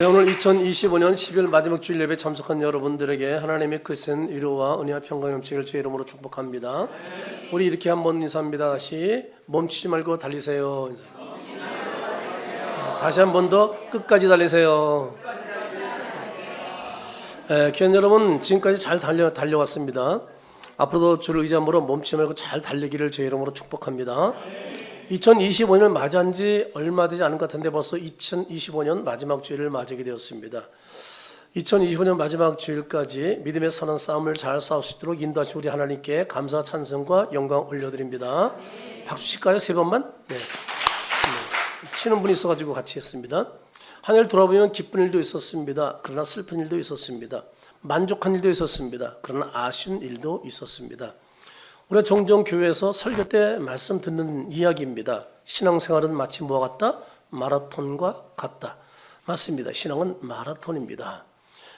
오늘 2025년 12월 마지막 주일 예배 참석한 여러분들에게 하나님의 크신 위로와 은혜와 평강이 넘치기를 주의 이름으로 축복합니다. 우리 이렇게 한번 인사합니다. 다시 멈추지 말고 달리세요. 다시 한 번 더 끝까지 달리세요. 귀한 여러분, 지금까지 잘 달려왔습니다. 앞으로도 주를 의지함으로 멈추지 말고 잘 달리기를 주의 이름으로 축복합니다. 2025년을 맞이한 지 얼마 되지 않은 것 같은데 벌써 2025년 마지막 주일을 맞이하게 되었습니다. 2025년 마지막 주일까지 믿음의 선한 싸움을 잘 싸울 수 있도록 인도하신 우리 하나님께 감사 찬송과 영광 올려드립니다. 박수 칠까요? 세 번만? 네. 치는 분이 있어가지고 같이 했습니다. 한 해를 돌아보면 기쁜 일도 있었습니다. 그러나 슬픈 일도 있었습니다. 만족한 일도 있었습니다. 그러나 아쉬운 일도 있었습니다. 우리가 종종 교회에서 설교 때 말씀 듣는 이야기입니다. 신앙생활은 마치 뭐와 같다? 마라톤과 같다. 맞습니다. 신앙은 마라톤입니다.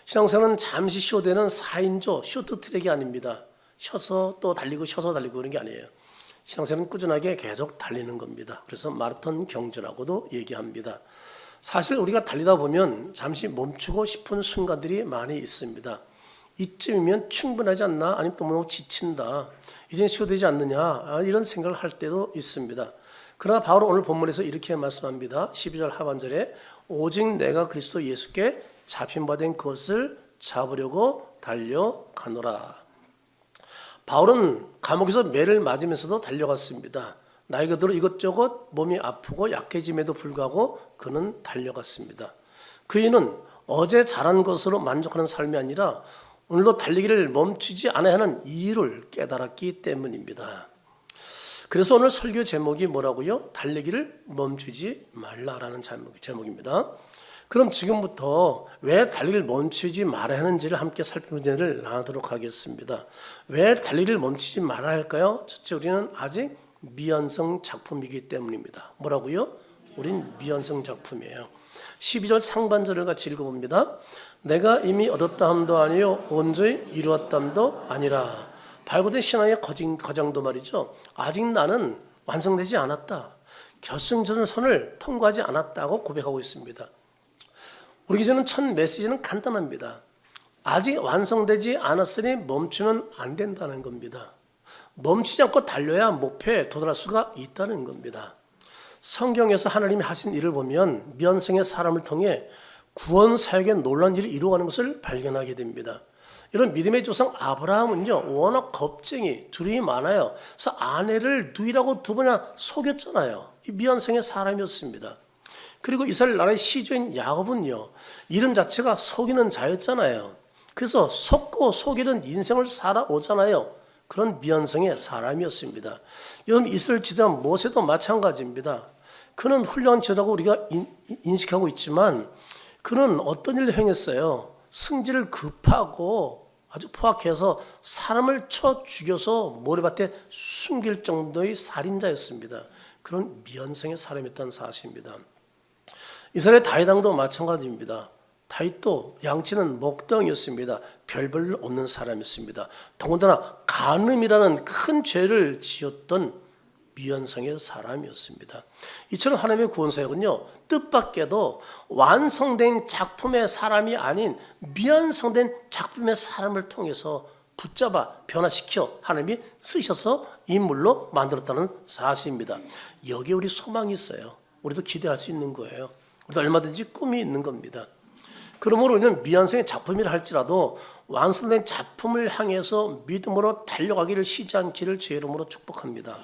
신앙생활은 잠시 쉬어되는 4인조 쇼트트랙이 아닙니다. 쉬어서 또 달리고 쉬어서 달리고 그런 게 아니에요. 신앙생활은 꾸준하게 계속 달리는 겁니다. 그래서 마라톤 경주라고도 얘기합니다. 사실 우리가 달리다 보면 잠시 멈추고 싶은 순간들이 많이 있습니다. 이쯤이면 충분하지 않나? 아니면 또 너무 지친다. 이젠 쉬어되지 않느냐? 이런 생각을 할 때도 있습니다. 그러나 바로 오늘 본문에서 이렇게 말씀합니다. 12절 하반절에 오직 내가 그리스도 예수께 잡힌 바 된 것을 잡으려고 달려가노라. 바울은 감옥에서 매를 맞으면서도 달려갔습니다. 나이가 들어 이것저것 몸이 아프고 약해짐에도 불구하고 그는 달려갔습니다. 그 이유는 어제 잘한 것으로 만족하는 삶이 아니라 오늘도 달리기를 멈추지 않아야 하는 이유를 깨달았기 때문입니다. 그래서 오늘 설교 제목이 뭐라고요? 달리기를 멈추지 말라라는 제목입니다. 그럼 지금부터 왜 달리기를 멈추지 말아야 하는지를 함께 살펴보는 를 나누도록 하겠습니다. 왜 달리기를 멈추지 말아야 할까요? 첫째, 우리는 아직 미완성 작품이기 때문입니다. 뭐라고요? 우린 미완성 작품이에요. 12절 상반절을 같이 읽어봅니다. 내가 이미 얻었다 함도 아니요 온전히 이루었다 함도 아니라. 발고된 신앙의 거장도 말이죠. 아직 나는 완성되지 않았다. 결승전선을 통과하지 않았다고 고백하고 있습니다. 우리 기존은 첫 메시지는 간단합니다. 아직 완성되지 않았으니 멈추면 안 된다는 겁니다. 멈추지 않고 달려야 목표에 도달할 수가 있다는 겁니다. 성경에서 하나님이 하신 일을 보면 미완성의 사람을 통해 구원 사역의 놀라운 일을 이루어가는 것을 발견하게 됩니다. 이런 믿음의 조상 아브라함은요, 워낙 겁쟁이, 두려움이 많아요. 그래서 아내를 누이라고 두 번이나 속였잖아요. 이 미완성의 사람이었습니다. 그리고 이스라엘 나라의 시조인 야곱은요, 이름 자체가 속이는 자였잖아요. 그래서 속고 속이는 인생을 살아오잖아요. 그런 미완성의 사람이었습니다. 여러분, 이스라엘 지도자 모세도 마찬가지입니다. 그는 훌륭한 지도자라고 우리가 인식하고 있지만 그는 어떤 일을 행했어요? 승질을 급하고 아주 포악해서 사람을 쳐 죽여서 모래밭에 숨길 정도의 살인자였습니다. 그런 미완성의 사람이었다는 사실입니다. 이스라엘 다윗 왕도 마찬가지입니다. 다윗도 양치는 목동이었습니다. 별 볼 없는 사람이었습니다. 더군다나 간음이라는 큰 죄를 지었던 미완성의 사람이었습니다. 이처럼 하나님의 구원사역은요, 뜻밖에도 완성된 작품의 사람이 아닌 미완성된 작품의 사람을 통해서 붙잡아 변화시켜 하나님이 쓰셔서 인물로 만들었다는 사실입니다. 여기에 우리 소망이 있어요. 우리도 기대할 수 있는 거예요. 우리도 얼마든지 꿈이 있는 겁니다. 그러므로 우리는 미완성의 작품이라 할지라도 완성된 작품을 향해서 믿음으로 달려가기를 쉬지 않기를 주의 이름으로 축복합니다.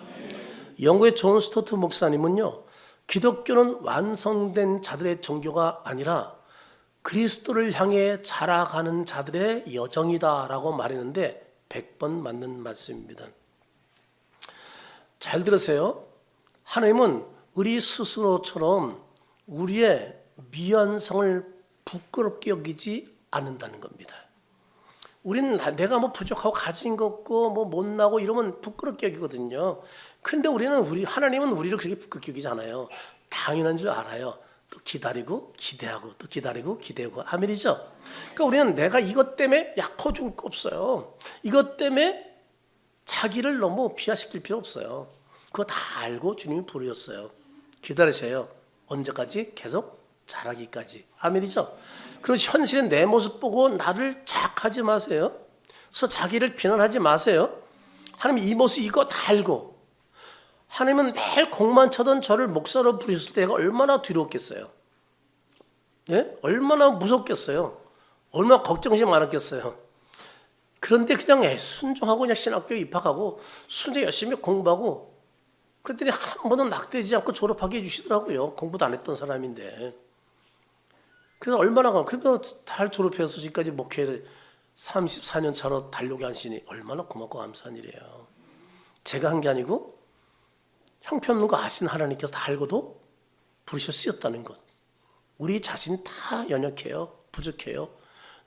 영국의 존 스토트 목사님은요, 기독교는 완성된 자들의 종교가 아니라 그리스도를 향해 자라가는 자들의 여정이다라고 말했는데 100번 맞는 말씀입니다. 잘 들으세요. 하나님은 우리 스스로처럼 우리의 미완성을 부끄럽게 여기지 않는다는 겁니다. 우리는 내가 뭐 부족하고 가진 것 없고 뭐 못나고 이러면 부끄럽게 여기거든요. 근데 하나님은 우리를 그렇게 부끄럽게 여기지 않아요. 당연한 줄 알아요. 또 기다리고 기대하고 또 기다리고 기대하고 아멘이죠. 그러니까 우리는 내가 이것 때문에 약호 죽을 거 없어요. 이것 때문에 자기를 너무 비하시킬 필요 없어요. 그거 다 알고 주님이 부르셨어요. 기다리세요. 언제까지? 계속 잘하기까지. 아멘이죠? 그럼 현실의 내 모습 보고 나를 자학하지 마세요. 그래서 자기를 비난하지 마세요. 하나님 이 모습 이거 다 알고 하나님은 매일 공만 차던 저를 목사로 부르셨을 때가 얼마나 두려웠겠어요. 예? 얼마나 무섭겠어요. 얼마나 걱정이 많았겠어요. 그런데 그냥 순종하고 그냥 신학교에 입학하고 순종 열심히 공부하고 그랬더니 한 번은 낙되지 않고 졸업하게 해주시더라고요. 공부도 안 했던 사람인데. 그래서 얼마나 그래도 잘 졸업해서 지금까지 목회를 34년 차로 달려오게 하시니 얼마나 고맙고 감사한 일이에요. 제가 한 게 아니고 형편없는 거 아신 하나님께서 다 알고도 부르셔 쓰였다는 것. 우리 자신 다 연약해요. 부족해요.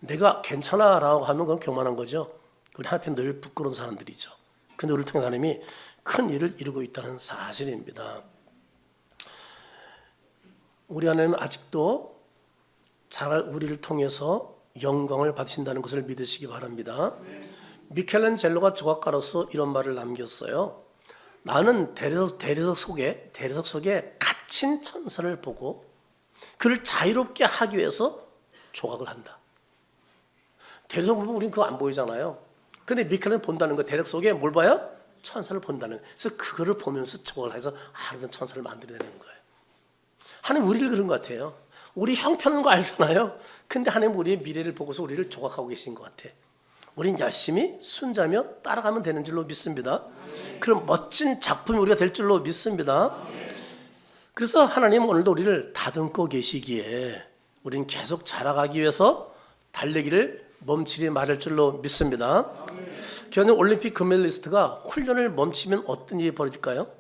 내가 괜찮아 라고 하면 그건 교만한 거죠. 우리 한편 늘 부끄러운 사람들이죠. 근데 우리를 통해 하나님이 큰 일을 이루고 있다는 사실입니다. 우리 하나님은 아직도 잘 우리를 통해서 영광을 받으신다는 것을 믿으시기 바랍니다. 미켈란젤로가 조각가로서 이런 말을 남겼어요. 나는 대리석 속에 갇힌 천사를 보고 그를 자유롭게 하기 위해서 조각을 한다. 대리석 보면 우리는 그거 안 보이잖아요. 그런데 미켈란은 본다는 거, 대리석 속에 뭘 봐요? 천사를 본다는 거예요. 그래서 그거를 보면서 조각을 해서 이런 천사를 만들어내는 거예요. 하나님 우리를 그런 것 같아요. 우리 형편인 거 알잖아요. 근데 하나님 우리의 미래를 보고서 우리를 조각하고 계신 것 같아. 우린 열심히 순자며 따라가면 되는 줄로 믿습니다. 그럼 멋진 작품이 우리가 될 줄로 믿습니다. 그래서 하나님 오늘도 우리를 다듬고 계시기에 우린 계속 자라가기 위해서 달리기를 멈추지 말을 줄로 믿습니다. 겨우 올림픽 금메달리스트가 훈련을 멈추면 어떤 일이 벌어질까요?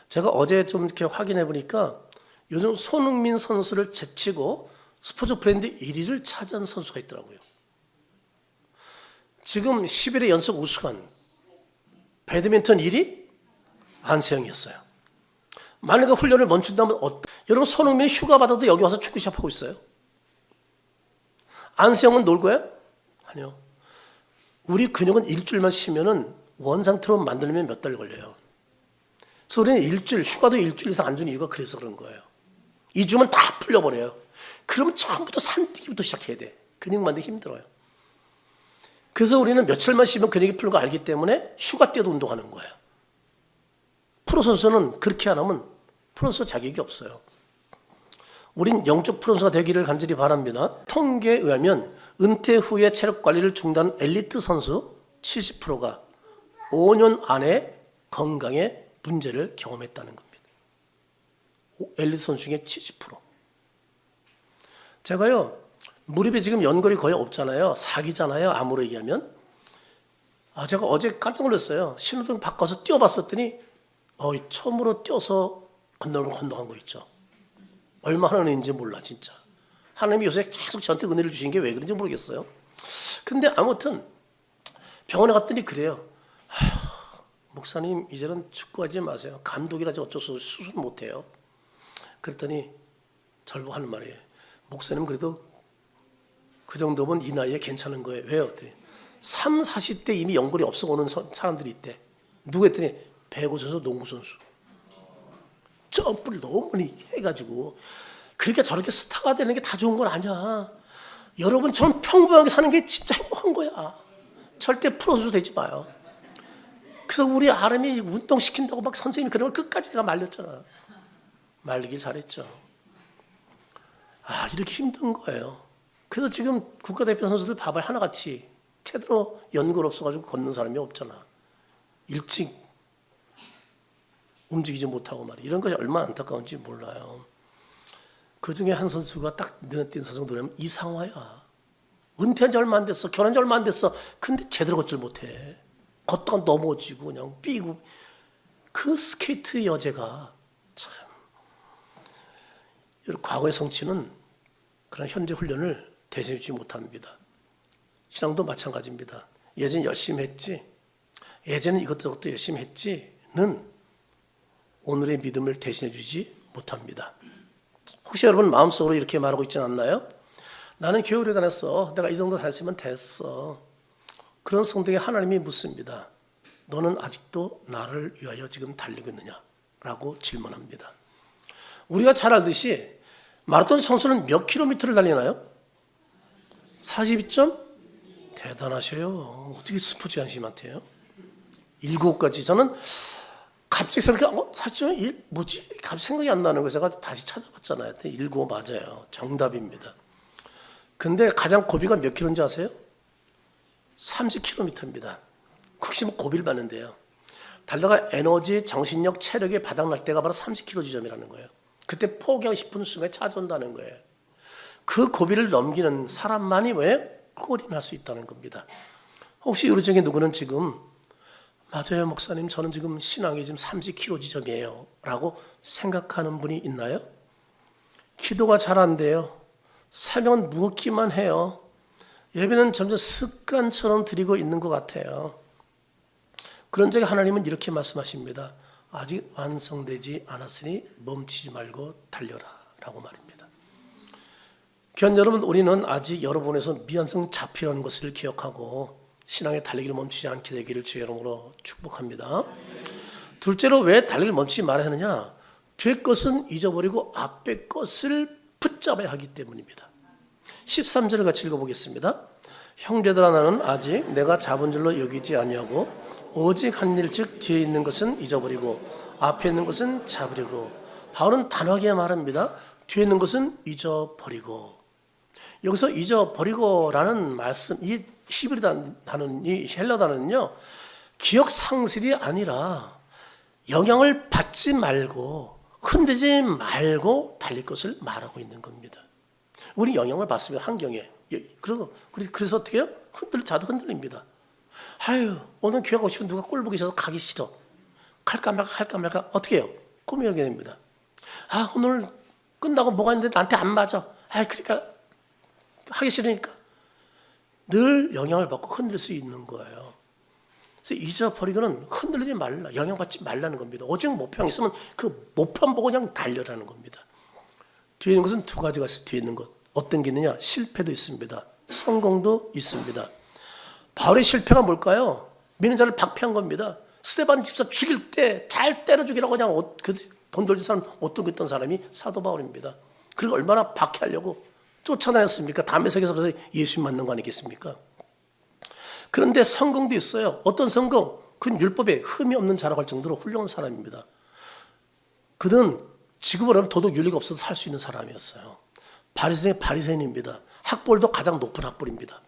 제가 어제 좀 이렇게 확인해 보니까 요즘 손흥민 선수를 제치고 스포츠 브랜드 1위를 차지한 선수가 있더라고요. 지금 11회 연속 우승한 배드민턴 1위 안세영이었어요. 만약에 훈련을 멈춘다면 여러분 손흥민이 휴가 받아도 여기 와서 축구 시합하고 있어요. 안세영은 놀 거예요? 아니요. 우리 근육은 일주일만 쉬면은 원상태로 만들려면 몇 달 걸려요. 그래서 우리는 휴가도 일주일 이상 안 주는 이유가 그래서 그런 거예요. 2주면 다 풀려버려요. 그러면 처음부터 산뛰기부터 시작해야 돼. 근육 만들기 힘들어요. 그래서 우리는 며칠만 쉬면 근육이 풀는 거 알기 때문에 휴가 때도 운동하는 거예요. 프로 선수는 그렇게 안 하면 프로 선수 자격이 없어요. 우린 영적 프로 선수가 되기를 간절히 바랍니다. 통계에 의하면 은퇴 후에 체력 관리를 중단한 엘리트 선수 70%가 5년 안에 건강에 문제를 경험했다는 겁니다. 엘리트 선수 중에 70%. 제가요, 무릎에 지금 연골이 거의 없잖아요. 사기잖아요. 암으로 얘기하면. 제가 어제 깜짝 놀랐어요. 신호등 바꿔서 뛰어봤었더니 처음으로 뛰어서 건너간 거 있죠. 얼마나 은혜인지 몰라 진짜. 하나님이 요새 계속 저한테 은혜를 주신 게 왜 그런지 모르겠어요. 근데 아무튼 병원에 갔더니 그래요. 목사님 이제는 축구하지 마세요. 감독이라지 어쩌서 수술 못해요. 그랬더니 저를 보고 하는 말이에요. 목사님 그래도 그 정도면 이 나이에 괜찮은 거예요. 왜요? 3, 40대 이미 연골이 없어오는 사람들이 있대. 누구 했더니 배구 선수, 농구 선수. 점프를 너무 많이 해가지고 그러니까 저렇게 스타가 되는 게 다 좋은 건 아니야. 여러분처럼 평범하게 사는 게 진짜 행복한 거야. 절대 프로 선수 되지 마요. 그래서 우리 아람이 운동시킨다고 막 선생님이 그런 걸 끝까지 내가 말렸잖아. 말리길 잘했죠. 이렇게 힘든 거예요. 그래서 지금 국가대표 선수들 봐봐요. 하나같이 제대로 연골 없어가지고 걷는 사람이 없잖아. 일찍 움직이지 못하고 말이야. 이런 것이 얼마나 안타까운지 몰라요. 그중에 한 선수가 딱 눈에 띈 선수가 누구냐면 이상화야. 은퇴한 지 얼마 안 됐어. 결혼한 지 얼마 안 됐어. 근데 제대로 걷질 못해. 걷다가 넘어지고 그냥 삐고. 그 스케이트 여제가 참. 과거의 성취는 그런 현재 훈련을 대신해주지 못합니다. 신앙도 마찬가지입니다. 예전에 열심히 했지. 예전에 이것도 열심히 했지는 오늘의 믿음을 대신해주지 못합니다. 혹시 여러분 마음속으로 이렇게 말하고 있지 않나요? 나는 교회 오래 다녔어. 내가 이 정도 다녔으면 됐어. 그런 성도에게 하나님이 묻습니다. 너는 아직도 나를 위하여 지금 달리고 있느냐? 라고 질문합니다. 우리가 잘 알듯이 마라톤 선수는 몇 킬로미터를 달리나요? 42점? 대단하셔요. 어떻게 스포츠 관심한테요? 7가지. 저는 갑자기 생각해, 사실 뭐지? 갑자기 생각이 안 나는 거 제가 다시 찾아봤잖아요. 7 맞아요. 정답입니다. 근데 가장 고비가 몇 킬로인지 아세요? 30km입니다. 혹시 뭐 고비를 받는데요. 달다가 에너지, 정신력, 체력이 바닥날 때가 바로 30km 지점이라는 거예요. 그때 포기하고 싶은 순간에 찾아온다는 거예요. 그 고비를 넘기는 사람만이 왜 꼴이 날 수 있다는 겁니다. 혹시 우리 중에 누구는 지금 맞아요 목사님 저는 지금 신앙이 지금 30km 지점이에요 라고 생각하는 분이 있나요? 기도가 잘 안 돼요. 새벽은 묵기만 해요. 예배는 점점 습관처럼 드리고 있는 것 같아요. 그런 적에 하나님은 이렇게 말씀하십니다. 아직 완성되지 않았으니 멈추지 말고 달려라 라고 말입니다. 귀한 여러분, 우리는 아직 여러분에서 미완성 잡히라는 것을 기억하고 신앙의 달리기를 멈추지 않게 되기를 주의 이름으로 축복합니다. 둘째로 왜 달리기를 멈추지 말아야 하느냐? 뒤의 것은 잊어버리고 앞의 것을 붙잡아야 하기 때문입니다. 13절을 같이 읽어보겠습니다. 형제들아 나는 아직 내가 잡은 줄로 여기지 아니하고 오직 한 일 즉 뒤에 있는 것은 잊어버리고 앞에 있는 것은 잡으려고. 바울은 단호하게 말합니다. 뒤에 있는 것은 잊어버리고. 여기서 잊어버리고라는 말씀, 이 히브리 단어, 이 헬라 단어는요, 기억 상실이 아니라 영향을 받지 말고 흔들지 말고 달릴 것을 말하고 있는 겁니다. 우리 영향을 받습니다. 환경에. 그래서 어떻게 해요? 자도 흔들립니다. 아유, 오늘 교회 가고 싶은 누가 꼴 보기 싫어서 가기 싫어. 갈까 말까 어떻게 해요? 고민하게 됩니다. 아, 오늘 끝나고 뭐가 있는데 나한테 안 맞아. 아, 그러니까 하기 싫으니까. 늘 영향을 받고 흔들 수 있는 거예요. 그래서 잊어버리고는 흔들리지 말라, 영향받지 말라는 겁니다. 오직 목표가 있으면 그 목표 보고 그냥 달려라는 겁니다. 뒤에 있는 것은 2가지가 있어요. 뒤에 있는 것. 어떤 게 있느냐? 실패도 있습니다. 성공도 있습니다. 바울의 실패가 뭘까요? 믿는 자를 박해한 겁니다. 스데반 집사 죽일 때 잘 때려 죽이라고 그냥 돈 돌린 사람, 옷 들고 있던 사람이 사도 바울입니다. 그리고 얼마나 박해하려고 쫓아다녔습니까? 담에색에서 그래서 예수님 맞는 거 아니겠습니까? 그런데 성공도 있어요. 어떤 성공? 그건 율법에 흠이 없는 자라고 할 정도로 훌륭한 사람입니다. 그는 지금으로는 도덕 윤리가 없어도 살 수 있는 사람이었어요. 바리새인입니다. 학벌도 가장 높은 학벌입니다.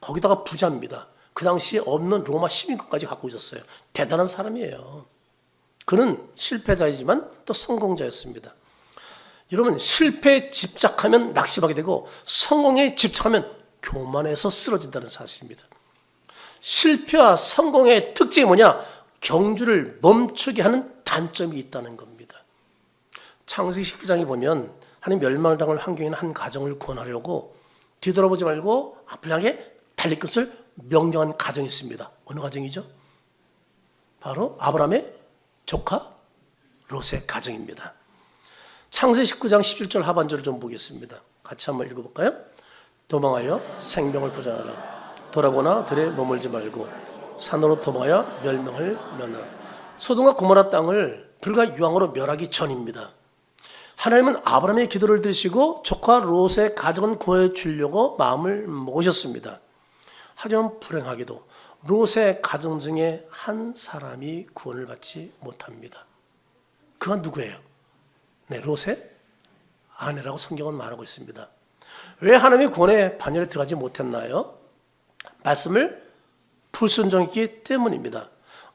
거기다가 부자입니다. 그 당시에 없는 로마 시민권까지 갖고 있었어요. 대단한 사람이에요. 그는 실패자이지만 또 성공자였습니다. 여러분, 실패에 집착하면 낙심하게 되고 성공에 집착하면 교만해서 쓰러진다는 사실입니다. 실패와 성공의 특징이 뭐냐? 경주를 멈추게 하는 단점이 있다는 겁니다. 창세기 19장에 보면 하나님 멸망을 당할 환경에 있는 한 가정을 구원하려고 뒤돌아보지 말고 앞을 향해 달릴 것을 명령한 가정이 있습니다. 어느 가정이죠? 바로 아브라함의 조카 롯의 가정입니다. 창세기 19장 17절 하반절을 좀 보겠습니다. 같이 한번 읽어볼까요? 도망하여 생명을 보존하라. 돌아보나 들에 머물지 말고 산으로 도망하여 멸망을 면하라. 소돔과 고모라 땅을 불과 유황으로 멸하기 전입니다. 하나님은 아브라함의 기도를 들으시고 조카 롯의 가정은 구해 주려고 마음을 먹으셨습니다. 하지만 불행하게도 롯의 가정 중에 한 사람이 구원을 받지 못합니다. 그가 누구예요? 네, 롯의 아내라고 성경은 말하고 있습니다. 왜 하나님이 구원의 반열에 들어가지 못했나요? 말씀을 불순종했기 때문입니다.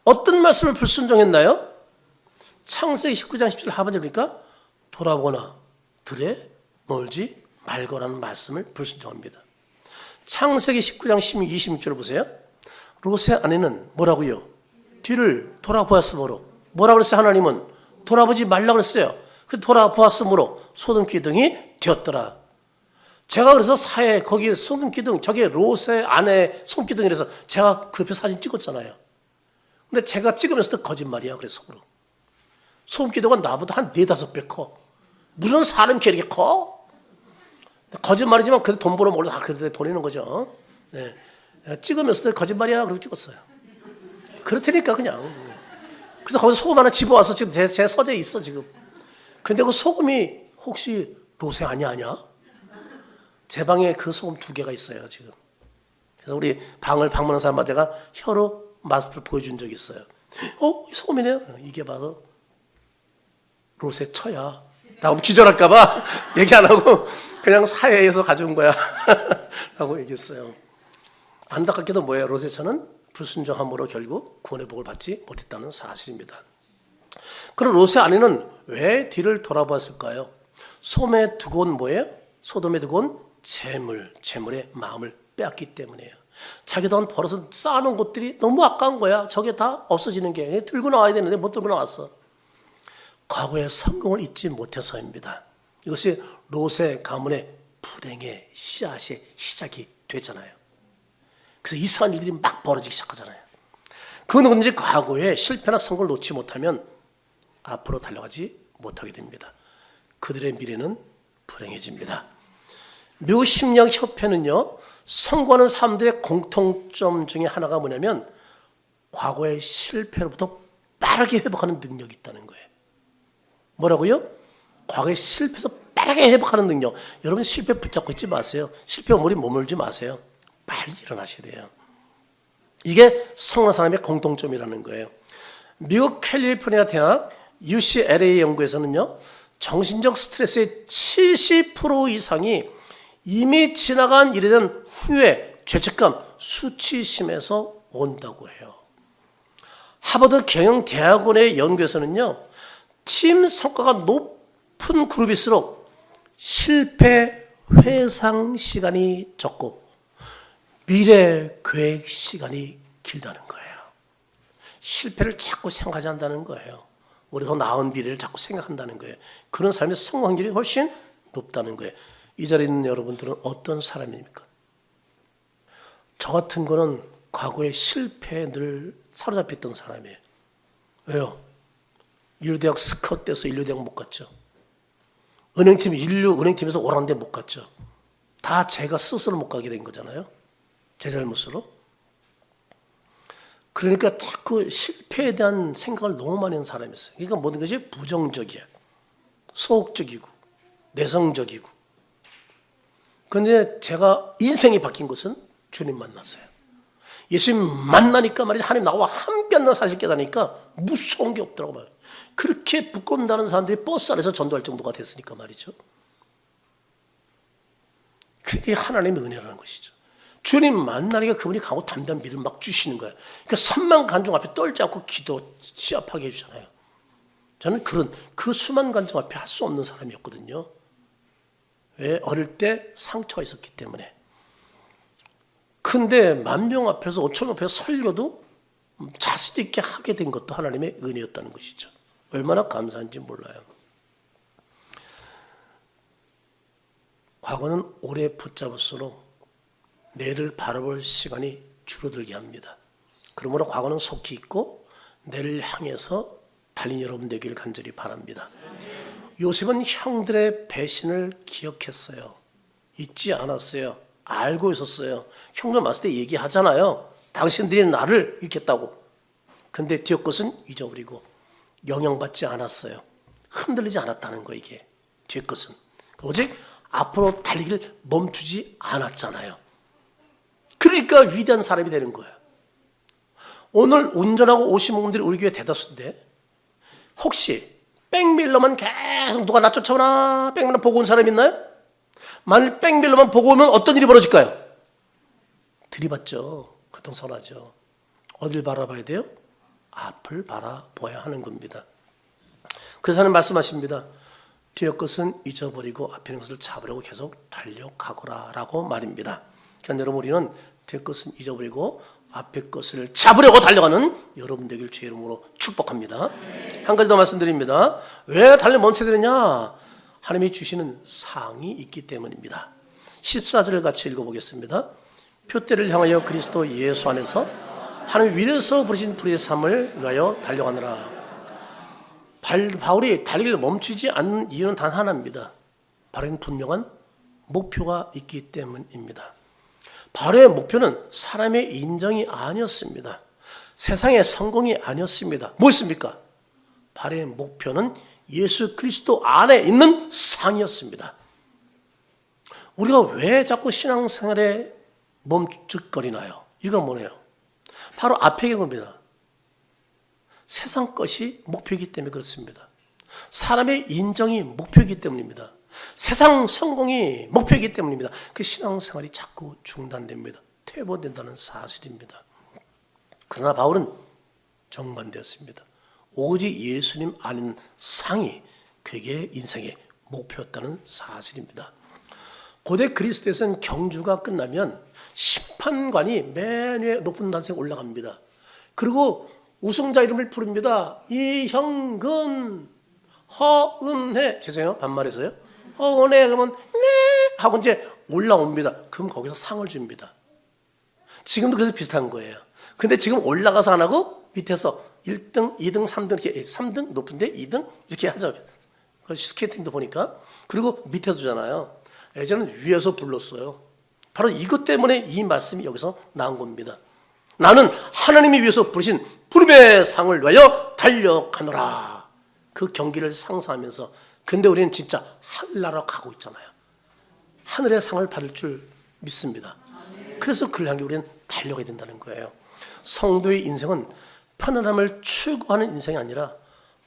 어떤 말씀을 불순종했나요? 창세기 19장 17절 하반절 보니까 돌아보거나 들에 멀지 말거라는 말씀을 불순종합니다. 창세기 19장 26절 보세요. 롯의 아내는 뭐라고요? 뒤를 돌아보았으므로. 뭐라고 그랬어요? 하나님은 돌아보지 말라고 그랬어요. 그 돌아보았으므로 소돔 기둥이 되었더라. 제가 그래서 거기 소돔 기둥, 저게 롯의 아내 손기둥이라서 제가 그 옆에 사진 찍었잖아요. 근데 제가 찍으면서도 거짓말이야. 그래서 속으로. 소돔 기둥은 나보다 한 4-5배 커. 무슨 사람 이렇게 커? 거짓말이지만 그래도 돈 벌어 몰라 그래도 보내는 거죠. 네. 찍으면서도 거짓말이야 그러고 찍었어요. 그렇다니까 그냥. 그래서 거기서 소금 하나 집어와서 지금 제 서재에 있어 지금. 근데 그 소금이 혹시 로세 아니야? 제 방에 그 소금 2개가 있어요 지금. 그래서 우리 방을 방문한 사람한테 제가 혀로 맛을 보여준 적이 있어요. 이 소금이네요. 이게 바로 로세 처야 라고 기절할까봐 얘기 안 하고 그냥 사회에서 가져온 거야 라고 얘기했어요. 안타깝게도 뭐예요? 로세처는 불순종함으로 결국 구원의 복을 받지 못했다는 사실입니다. 그럼 로세 아내는 왜 뒤를 돌아보았을까요? 소돔에 두고 온 뭐예요? 소돔에 두고 온 재물의 마음을 빼앗기 때문이에요. 자기도 벌어서 쌓아놓은 것들이 너무 아까운 거야. 저게 다 없어지는 게 들고 나와야 되는데 못 들고 나왔어. 과거의 성공을 잊지 못해서입니다. 이것이 롯의 가문의 불행의 씨앗의 시작이 됐잖아요. 그래서 이상한 일들이 막 벌어지기 시작하잖아요. 그건 언제 과거에 실패나 성공을 놓지 못하면 앞으로 달려가지 못하게 됩니다. 그들의 미래는 불행해집니다. 미국 심리학협회는요, 성공하는 사람들의 공통점 중에 하나가 뭐냐면 과거의 실패로부터 빠르게 회복하는 능력이 있다는 거예요. 뭐라고요? 과거의 실패에서 빠르게 회복하는 능력. 여러분 실패 붙잡고 있지 마세요. 실패 오물이 머물지 마세요. 빨리 일어나셔야 돼요. 이게 성공한 사람의 공통점이라는 거예요. 미국 캘리포니아 대학 UCLA 연구에서는요, 정신적 스트레스의 70% 이상이 이미 지나간 일에 대한 후회, 죄책감, 수치심에서 온다고 해요. 하버드 경영대학원의 연구에서는요, 팀 성과가 높은 그룹일수록 실패 회상 시간이 적고 미래 계획 시간이 길다는 거예요. 실패를 자꾸 생각하지 않는다는 거예요. 우리 더 나은 미래를 자꾸 생각한다는 거예요. 그런 삶의 성공 확률이 훨씬 높다는 거예요. 이 자리에 있는 여러분들은 어떤 사람입니까? 저 같은 거는 과거의 실패에 늘 사로잡혔던 사람이에요. 왜요? 인류대학 스카우트 돼서 인류대학 못 갔죠. 은행팀에서 오라는데 못 갔죠. 다 제가 스스로 못 가게 된 거잖아요. 제 잘못으로. 그러니까 자꾸 실패에 대한 생각을 너무 많이 하는 사람이었어요. 그러니까 모든 것이 부정적이야. 소극적이고 내성적이고. 그런데 제가 인생이 바뀐 것은 주님 만났어요. 예수님 만나니까 말이죠. 하나님 나와 함께 한다는 사실 깨닫으니까 무서운 게 없더라고 말이에요. 그렇게 부끄러운다는 사람들이 버스 안에서 전도할 정도가 됐으니까 말이죠. 그게 하나님의 은혜라는 것이죠. 주님 만나니까 그분이 강하고 담대한 믿음 막 주시는 거예요. 그러니까 3만 관중 앞에 떨지 않고 기도 시합하게 해주잖아요. 저는 그 수만 관중 앞에 할 수 없는 사람이었거든요. 왜? 어릴 때 상처가 있었기 때문에. 근데 10,000명 앞에서 5,000명 앞에서 설교도 자신 있게 하게 된 것도 하나님의 은혜였다는 것이죠. 얼마나 감사한지 몰라요. 과거는 오래 붙잡을수록 내일을 바라볼 시간이 줄어들게 합니다. 그러므로 과거는 속히 잊고 내일을 향해서 달린 여러분 되기를 간절히 바랍니다. 요셉은 형들의 배신을 기억했어요. 잊지 않았어요. 알고 있었어요. 형들 봤을 때 얘기하잖아요. 당신들이 나를 잃겠다고. 근데 뒤에 것은 잊어버리고 영향받지 않았어요. 흔들리지 않았다는 거 이게. 뒤에 것은. 오직 앞으로 달리기를 멈추지 않았잖아요. 그러니까 위대한 사람이 되는 거예요. 오늘 운전하고 오신 분들이 우리 교회 대다수인데 혹시 백밀러만 계속 누가 나 쫓아오나 백밀러 보고 온 사람 있나요? 만일 백밀러만 보고 오면 어떤 일이 벌어질까요? 들이받죠. 교통사고나죠. 어딜 바라봐야 돼요? 앞을 바라봐야 하는 겁니다. 그래서 하나님 말씀하십니다. 뒤의 것은 잊어버리고 앞에 있는 것을 잡으려고 계속 달려가거라 라고 말입니다. 그러니까 여러분 우리는 뒤의 것은 잊어버리고 앞에 것을 잡으려고 달려가는 여러분 되길 주의 이름으로 축복합니다. 한 가지 더 말씀드립니다. 왜 달려 멈춰야 되느냐? 하나님이 주시는 상이 있기 때문입니다. 14절을 같이 읽어보겠습니다. 표대를 향하여 그리스도 예수 안에서 하나님 위에서 부르신 불의 삶을 위하여 달려가느라. 바울이 달리기를 멈추지 않는 이유는 단 하나입니다. 바로 분명한 목표가 있기 때문입니다. 바로의 목표는 사람의 인정이 아니었습니다. 세상의 성공이 아니었습니다. 무엇입니까? 바로의 목표는 예수 그리스도 안에 있는 상이었습니다. 우리가 왜 자꾸 신앙생활에 멈칫거리나요? 이건 뭐네요? 바로 앞에 있는 겁니다. 세상 것이 목표이기 때문에 그렇습니다. 사람의 인정이 목표이기 때문입니다. 세상 성공이 목표이기 때문입니다. 그 신앙생활이 자꾸 중단됩니다. 퇴보된다는 사실입니다. 그러나 바울은 정반대였습니다. 오직 예수님 아닌 상이 그에게 인생의 목표였다는 사실입니다. 고대 그리스도에서는 경주가 끝나면 심판관이 맨 위에 높은 단상에 올라갑니다. 그리고 우승자 이름을 부릅니다. 이형근, 허은혜, 죄송해요 반말해서요. 허은혜 그러면 네 하고 이제 올라옵니다. 그럼 거기서 상을 줍니다. 지금도 그래서 비슷한 거예요. 근데 지금 올라가서 안 하고 밑에서 1등, 2등, 3등 이렇게 3등 높은데 2등 이렇게 하죠. 스케이팅도 보니까. 그리고 밑에도 주잖아요. 예전에는 위에서 불렀어요. 바로 이것 때문에 이 말씀이 여기서 나온 겁니다. 나는 하나님이 위해서 부르신 부름의 상을 위하여 달려가노라. 그 경기를 상상하면서 근데 우리는 진짜 하늘나라로 가고 있잖아요. 하늘의 상을 받을 줄 믿습니다. 그래서 그를 향해 우리는 달려가야 된다는 거예요. 성도의 인생은 편안함을 추구하는 인생이 아니라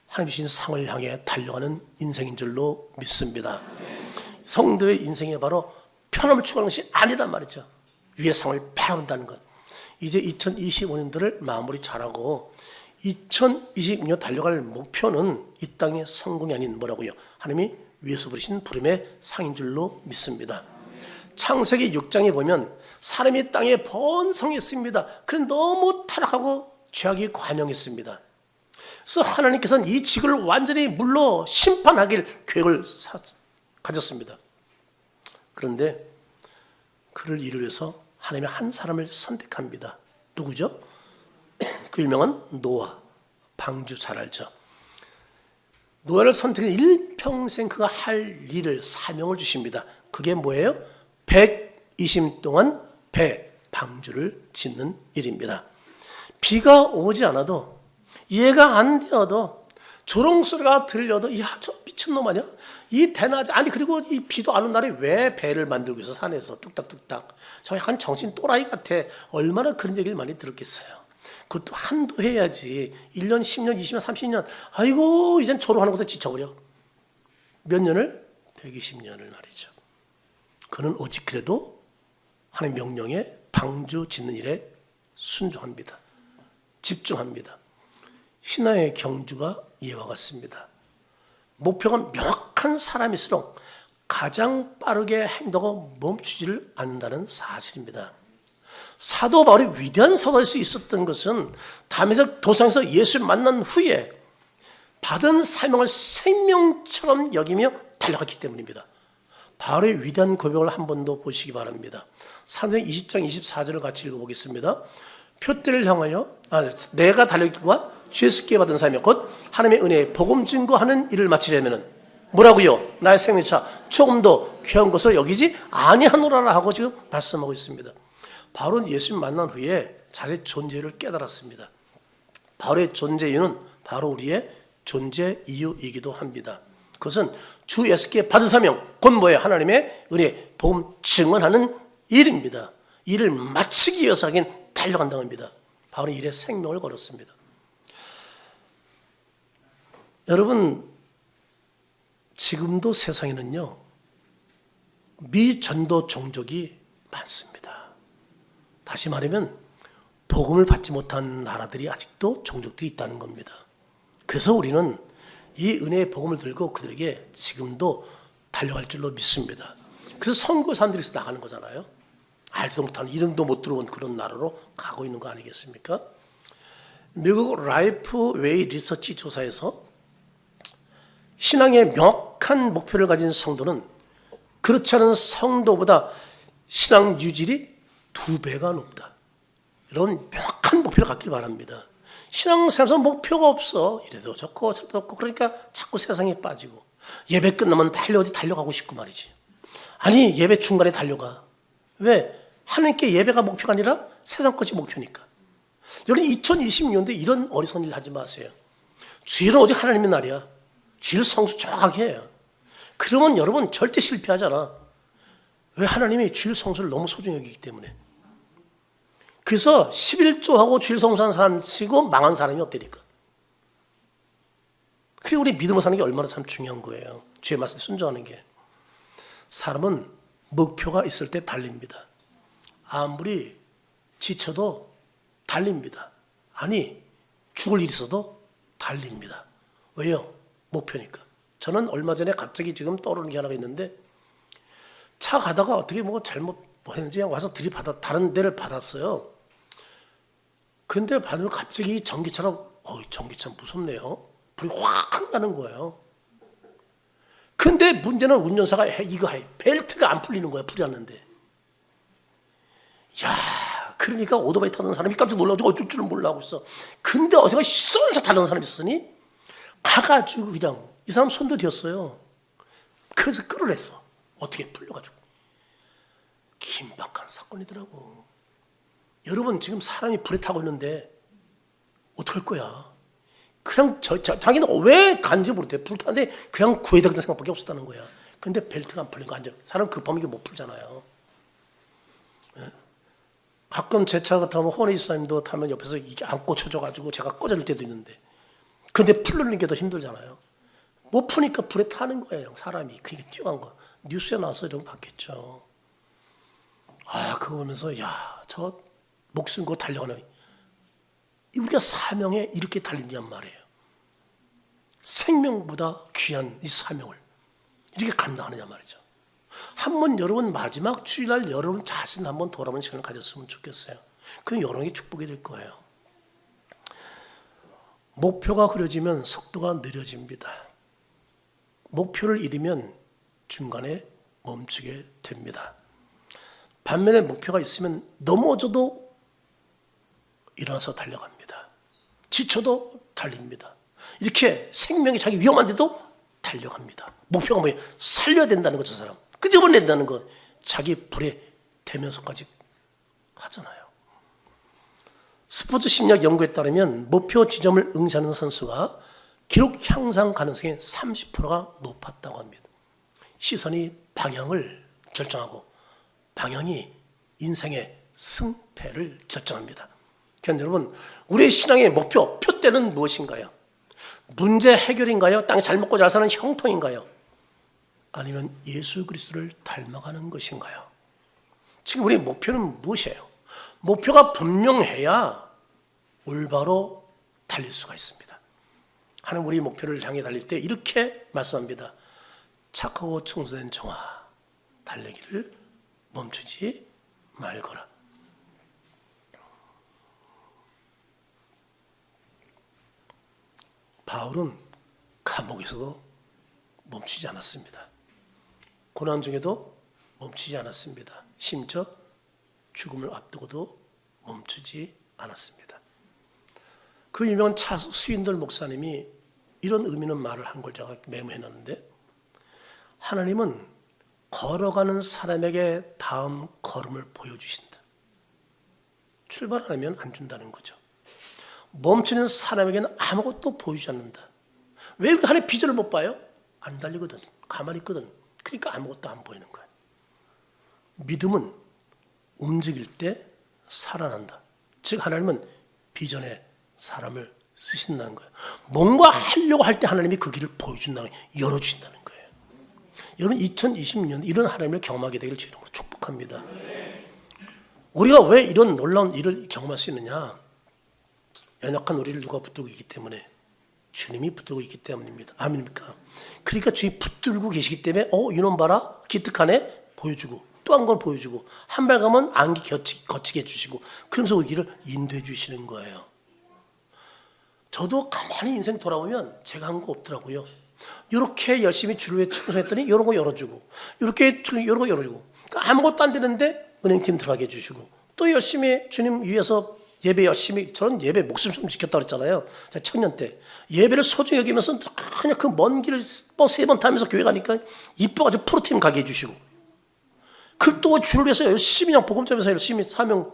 하나님 주신 상을 향해 달려가는 인생인 줄로 믿습니다. 성도의 인생이 바로 편함을 추구하는 것이 아니란 말이죠. 위의 상을 바라본다는 것. 이제 2025년도를 마무리 잘하고 2026년 달려갈 목표는 이 땅의 성공이 아닌 뭐라고요? 하나님이 위에서 부르신 부름의 상인 줄로 믿습니다. 창세기 6장에 보면 사람이 땅에 번성했습니다. 그런데 너무 타락하고 죄악이 관영했습니다. 그래서 하나님께서는 이 지구를 완전히 물로 심판하길 계획을 가졌습니다. 그런데 그를 이루기 위해서 하나님이 한 사람을 선택합니다. 누구죠? 그 유명한 노아, 방주 잘 알죠. 노아를 선택해 일평생 그가 할 일을 사명을 주십니다. 그게 뭐예요? 120년 동안 배, 방주를 짓는 일입니다. 비가 오지 않아도 이해가 안 되어도 조롱소리가 들려도 야, 저 미친놈 아니야? 이 대낮에 아니 그리고 이 비도 안 오는 날에 왜 배를 만들고 있어 산에서 뚝딱뚝딱 저 약간 정신 또라이 같아. 얼마나 그런 얘기를 많이 들었겠어요. 그것도 한도 해야지 1년, 10년, 20년, 30년 아이고 이젠 졸업하는 것도 지쳐버려. 몇 년을? 120년을 말이죠. 그는 오직 그래도 하나님 명령에 방주 짓는 일에 순종합니다. 집중합니다. 신화의 경주가 이와 같습니다. 목표가 명확한 사람일수록 가장 빠르게 행동하고 멈추지를 않는다는 사실입니다. 사도 바울이 위대한 사도일 수 있었던 것은 다메섹 도상에서 예수를 만난 후에 받은 사명을 생명처럼 여기며 달려갔기 때문입니다. 바울의 위대한 고백을 한 번 더 보시기 바랍니다. 사도행 20장 24절을 같이 읽어보겠습니다. 표대를 향하여 내가 달려기와 주 예수께 받은 사명 곧 하나님의 은혜에 복음 증거하는 일을 마치려면 뭐라고요? 나의 생명차 조금 더 귀한 것을 여기지 아니하노라 하고 지금 말씀하고 있습니다. 바울은 예수님 만난 후에 자신의 존재를 깨달았습니다. 바울의 존재 이유는 바로 우리의 존재 이유이기도 합니다. 그것은 주 예수께 받은 사명 곧 뭐예요? 하나님의 은혜 복음 증언하는 일입니다. 일을 마치기 위해서 하긴 달려간다고 합니다. 바울은 일에 생명을 걸었습니다. 여러분 지금도 세상에는요 미전도 종족이 많습니다. 다시 말하면 복음을 받지 못한 나라들이 아직도 종족들이 있다는 겁니다. 그래서 우리는 이 은혜의 복음을 들고 그들에게 지금도 달려갈 줄로 믿습니다. 그래서 선교사들이 나가는 거잖아요. 알지도 못하는 이름도 못 들어본 그런 나라로 가고 있는 거 아니겠습니까? 미국 라이프 웨이 리서치 조사에서 신앙의 명확한 목표를 가진 성도는 그렇지 않은 성도보다 신앙 유질이 2배가 높다. 이런 명확한 목표를 갖길 바랍니다. 신앙생활에서 목표가 없어. 이래도 좋고 저래도 좋고 그러니까 자꾸 세상에 빠지고 예배 끝나면 빨리 어디 달려가고 싶고 말이지. 아니 예배 중간에 달려가. 왜? 하나님께 예배가 목표가 아니라 세상 것이 목표니까. 여러분 2026년도에 이런 어리석은 일 하지 마세요. 주일은 오직 하나님의 날이야. 주일 성수 정확하게 해요. 그러면 여러분 절대 실패하잖아. 왜? 하나님이 주일 성수를 너무 소중히 여기기 때문에. 그래서 11조하고 주일 성수한 사람 치고 망한 사람이 없다니까. 그래서 우리 믿음을 사는 게 얼마나 참 중요한 거예요. 주의 말씀에 순종하는 게. 사람은 목표가 있을 때 달립니다. 아무리 지쳐도 달립니다. 아니, 죽을 일이 있어도 달립니다. 왜요? 목표니까. 저는 얼마 전에 갑자기 지금 떠오르는 게 하나가 있는데, 차 가다가 어떻게 뭐 잘못 뭐 했는지 와서 다른 데를 받았어요. 근데 받으면 갑자기 전기차가, 전기차 무섭네요. 불이 확 나는 거예요. 근데 문제는 운전사가 벨트가 안 풀리는 거야. 불이 났는데. 야, 그러니까 오토바이 타는 사람이 깜짝 놀라가지고 어쩔 줄은 몰라 하고 있어. 근데 어디가 쏘면서 다른 사람이 있으니 가가지고 그냥 이 사람 손도 뒤었어요. 그래서 끌어냈어. 어떻게 풀려가지고. 긴박한 사건이더라고. 여러분 지금 사람이 불에 타고 있는데 어떡할 거야? 그냥 자기는 왜 간지 모르대. 불 타는데 그냥 구해야 되겠다는 생각밖에 없었다는 거야. 근데 벨트가 안 풀리고 앉아. 사람 급하면 이게 못 풀잖아요. 예? 가끔 제 차 같으면 호네 집사님도 타면 옆에서 이게 안 꽂혀져가지고 제가 꽂아줄 때도 있는데, 근데 풀르는 게 더 힘들잖아요. 못 푸니까 불에 타는 거예요. 사람이. 그게 뛰어간 거. 뉴스에 나와서 이런 거 봤겠죠. 그거 보면서 저 목숨 걸고 달려가는, 우리가 사명에 이렇게 달린단 말이에요. 생명보다 귀한 이 사명을 이렇게 감당하느냐 말이죠. 한번 여러분 마지막 주일날 여러분 자신 한번 돌아보는 시간을 가졌으면 좋겠어요. 그럼 여러분에게 축복이 될 거예요. 목표가 흐려지면 속도가 느려집니다. 목표를 잃으면 중간에 멈추게 됩니다. 반면에 목표가 있으면 넘어져도 일어나서 달려갑니다. 지쳐도 달립니다. 이렇게 생명이 자기 위험한데도 달려갑니다. 목표가 뭐예요? 살려야 된다는 거죠. 사람 끄집어낸다는 거. 자기 불에 대면서까지 하잖아요. 스포츠 심리학 연구에 따르면 목표 지점을 응시하는 선수가 기록 향상 가능성이 30%가 높았다고 합니다. 시선이 방향을 결정하고 방향이 인생의 승패를 결정합니다. 그러니까 여러분, 우리의 신앙의 목표, 표대는 무엇인가요? 문제 해결인가요? 땅에 잘 먹고 잘 사는 형통인가요? 아니면 예수 그리스도를 닮아가는 것인가요? 지금 우리의 목표는 무엇이에요? 목표가 분명해야 올바로 달릴 수가 있습니다. 하나님 우리 목표를 향해 달릴 때 이렇게 말씀합니다. 착하고 충성된 종아, 달리기를 멈추지 말거라. 바울은 감옥에서도 멈추지 않았습니다. 고난 중에도 멈추지 않았습니다. 심지어 죽음을 앞두고도 멈추지 않았습니다. 그 유명한 차수 스윈들 목사님이 이런 의미 있는 말을 한 걸 제가 메모해놨는데, 하나님은 걸어가는 사람에게 다음 걸음을 보여주신다. 출발 안 하면 안 준다는 거죠. 멈추는 사람에게는 아무것도 보이지 않는다. 왜 하나님 비전을 못 봐요? 안 달리거든. 가만히 있거든. 그러니까 아무것도 안 보이는 거예요. 믿음은 움직일 때 살아난다. 즉 하나님은 비전에 사람을 쓰신다는 거예요. 뭔가 하려고 할 때 하나님이 그 길을 보여준다는 거예요. 열어주신다는 거예요. 여러분 2020년 이런 하나님을 경험하게 되기를 주의 이름으로 축복합니다. 우리가 왜 이런 놀라운 일을 경험할 수 있느냐? 연약한 우리를 누가 붙들고 있기 때문에, 주님이 붙들고 있기 때문입니다. 아멘입니까? 그러니까 주님 붙들고 계시기 때문에 이놈 봐라 기특하네 보여주고, 또 한 걸 보여주고, 한 발 가면 안기 거치게 해주시고, 그러면서 그 길을 인도해 주시는 거예요. 저도 가만히 인생 돌아보면 제가 한 거 없더라고요. 이렇게 열심히 주를 위해 충성했더니 이런 거 열어주고, 이렇게 이런 거 열어주고, 그러니까 아무것도 안 되는데 은행팀 들어가게 해주시고, 또 열심히 주님 위해서 예배 열심히, 저는 예배 목숨 좀 지켰다 그랬잖아요. 제가 청년 때 예배를 소중히 여기면서 그냥 그 먼 길을 버스 3번 타면서 교회 가니까 이뻐가지고 프로팀 가게 해주시고, 그 또 주를 위해서 열심히 그냥 복음전에서 열심히 사명.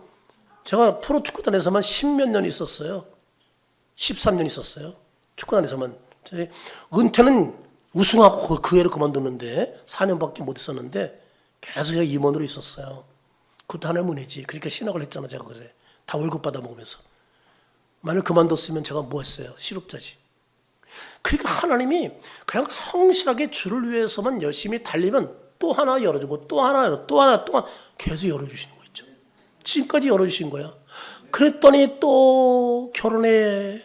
제가 프로 축구단에서만 10몇 년 있었어요. 13년 있었어요. 축구단에서만. 은퇴는 우승하고 그 애를 그만뒀는데 4년밖에 못 있었는데, 계속 제가 임원으로 있었어요. 그것도 하나의 은혜지. 그러니까 신학을 했잖아, 제가 그새. 다 월급 받아 먹으면서. 만약 그만뒀으면 제가 뭐 했어요? 실업자지. 그러니까 하나님이 그냥 성실하게 주를 위해서만 열심히 달리면 또 하나 열어주고 또 하나 또 하나 계속 열어주시는 거 있죠. 지금까지 열어주신 거야. 그랬더니 또 결혼의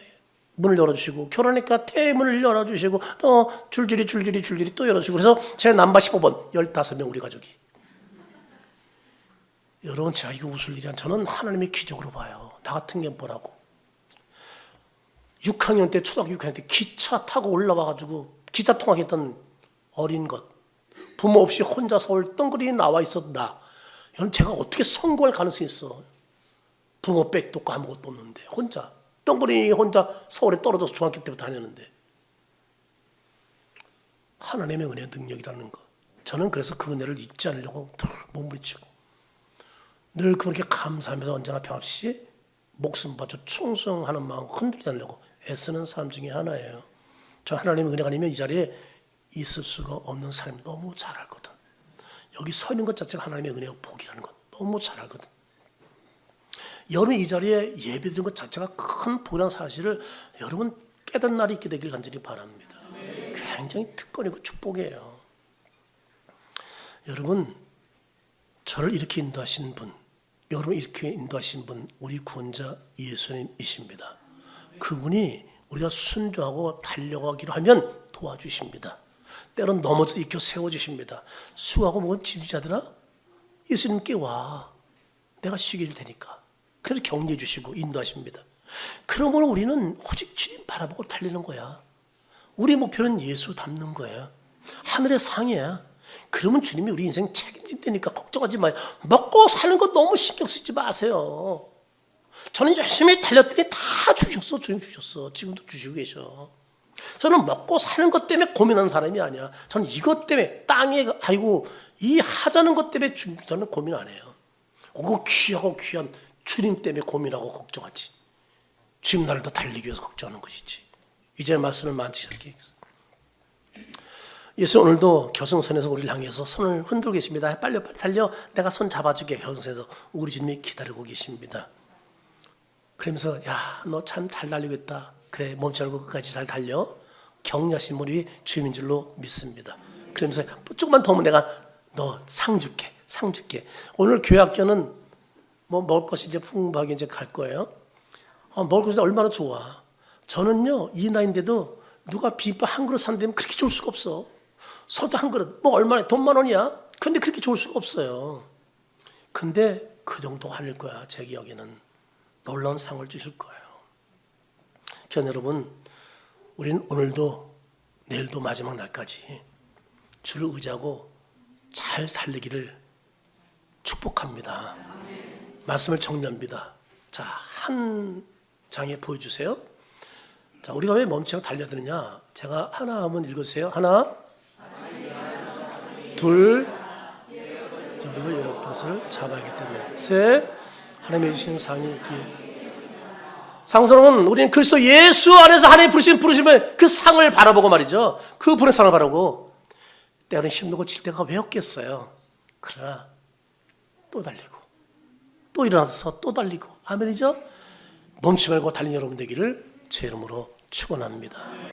문을 열어주시고 결혼하니까 태문을 열어주시고 또 줄줄이 또 열어주시고 그래서 제 남바 15번 15명 우리 가족이. 여러분 제가 이거 웃을 일이 아니라 저는 하나님의 기적으로 봐요. 나 같은 게 뭐라고. 6학년 때 초등학교 6학년 때 기차 타고 올라와가지고 기차 통학했던 어린 것 부모 없이 혼자 서울 덩그리 나와 있었던 나 여러분 제가 어떻게 성공할 가능성이 있어. 부모 백도 없고 아무것도 없는데 혼자 덩그리 혼자 서울에 떨어져서 중학교 때부터 다녔는데 하나님의 은혜 능력이라는 거 저는 그래서 그 은혜를 잊지 않으려고 늘 몸부림치고 늘 그렇게 감사하면서 언제나 변함없이 목숨 바쳐 충성하는 마음 흔들지 않으려고 애쓰는 사람 중에 하나예요. 저 하나님의 은혜가 아니면 이 자리에 있을 수가 없는 사람이 너무 잘 알거든. 여기 서 있는 것 자체가 하나님의 은혜와 복이라는 것 너무 잘 알거든. 여러분 이 자리에 예배드리는 것 자체가 큰 복이라는 사실을 여러분 깨닫는 날이 있게 되길 간절히 바랍니다. 굉장히 특권이고 축복이에요. 여러분 저를 이렇게 인도하신 분 여러분 이렇게 인도하신 분 우리 구원자 예수님이십니다. 그분이 우리가 순종하고 달려가기로 하면 도와주십니다. 때론 넘어져도 일으켜 세워주십니다. 수고하고 먹은 지지자들아 예수님께 와 내가 쉬게 줄 테니까 그래서 격려해 주시고 인도하십니다. 그러므로 우리는 오직 주님 바라보고 달리는 거야. 우리 목표는 예수 닮는 거야. 하늘의 상이야. 그러면 주님이 우리 인생 책임진다니까 걱정하지 마요. 먹고 사는 거 너무 신경 쓰지 마세요. 저는 열심히 달렸더니 다 주셨어. 주님 주셨어. 지금도 주시고 계셔. 저는 먹고 사는 것 때문에 고민하는 사람이 아니야. 저는 이것 때문에 땅에 아이고 이 하자는 것 때문에 저는 고민 안 해요. 그 귀하고 귀한 주님 때문에 고민하고 걱정하지. 주님 나를 더 달리기 위해서 걱정하는 것이지. 이제 말씀을 마치겠습니다. 예수 오늘도 결승선에서 우리를 향해서 손을 흔들고 계십니다. 빨리 달려 내가 손 잡아줄게. 결승선에서 우리 주님이 기다리고 계십니다. 그러면서 야 너 참 잘 달리고 있다. 그래 멈추지 말고 끝까지 잘 달려. 격려하신 분이 주님인 줄로 믿습니다. 그러면서 조금만 더 오면 내가 너 상 줄게. 상 줄게. 오늘 교회 학교는 뭐 먹을 것이 이제 풍부하게 이제 갈 거예요. 먹을 것이 얼마나 좋아. 저는요 이 나이인데도 누가 비빔밥 한 그릇 산다면 그렇게 좋을 수가 없어. 소도 한 그릇 뭐 얼마나 돈 10,000원이야? 근데 그렇게 좋을 수가 없어요. 근데 그 정도 아닐 거야. 제 기억에는 놀라운 상을 주실 거예요. 현 여러분 우린 오늘도 내일도 마지막 날까지 주를 의지하고 잘 달리기를 축복합니다. 말씀을 정리합니다. 자, 한 장에 보여주세요. 자, 우리가 왜 멈추고 달려야 되느냐? 제가 하나 하면 읽어주세요. 하나, 둘, 우리가 이것을 잡아야하기 때문에. 셋, 하나님이 주신 상이 있기에. 상스러운 우리는 그리스도 예수 안에서 하나님 부르시면 그 상을 바라보고 말이죠. 그 분의 상을 바라보고 때로는 힘들고 질 때가 왜 없겠어요. 그러나 또 달리고 또 일어나서 또 달리고 아멘이죠. 멈추지 말고 달린 여러분 되기를 제 이름으로 축원합니다.